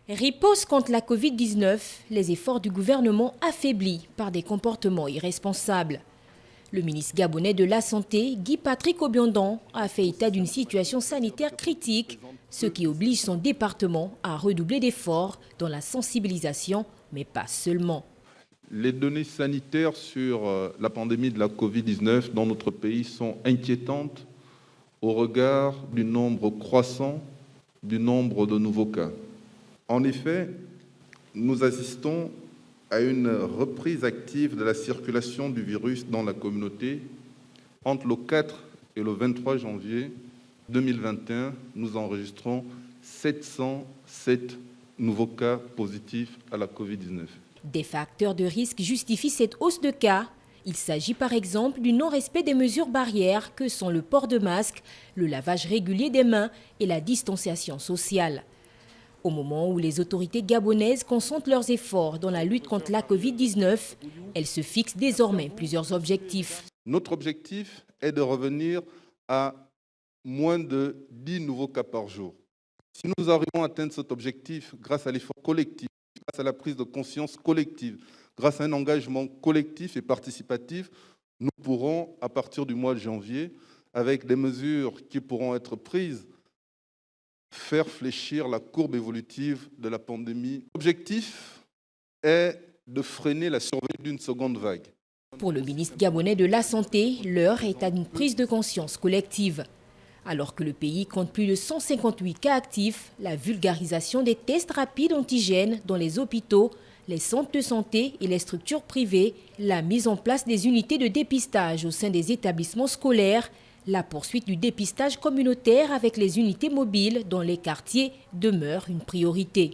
Riposte contre la Covid-19, les efforts du gouvernement affaiblis par des comportements irresponsables. Le ministre gabonais de la Santé, Guy-Patrick Obiondon, a fait état d'une situation sanitaire critique, ce qui oblige son département à redoubler d'efforts dans la sensibilisation, mais pas seulement. Les données sanitaires sur la pandémie de la Covid-19 dans notre pays sont inquiétantes au regard du nombre croissant du nombre de nouveaux cas. En effet, nous assistons à une reprise active de la circulation du virus dans la communauté. Entre le 4 et le 23 janvier 2021, nous enregistrons 707 nouveaux cas positifs à la Covid-19. Des facteurs de risque justifient cette hausse de cas. Il s'agit par exemple du non-respect des mesures barrières que sont le port de masque, le lavage régulier des mains et la distanciation sociale. Au moment où les autorités gabonaises concentrent leurs efforts dans la lutte contre la Covid-19, elles se fixent désormais plusieurs objectifs. Notre objectif est de revenir à moins de 10 nouveaux cas par jour. Si nous arrivons à atteindre cet objectif grâce à l'effort collectif, grâce à la prise de conscience collective, grâce à un engagement collectif et participatif, nous pourrons, à partir du mois de janvier, avec des mesures qui pourront être prises, faire fléchir la courbe évolutive de la pandémie. L'objectif est de freiner la survenue d'une seconde vague. Pour le ministre gabonais de la Santé, l'heure est à une prise de conscience collective. Alors que le pays compte plus de 158 cas actifs, la vulgarisation des tests rapides antigènes dans les hôpitaux, les centres de santé et les structures privées, la mise en place des unités de dépistage au sein des établissements scolaires, la poursuite du dépistage communautaire avec les unités mobiles dans les quartiers demeure une priorité.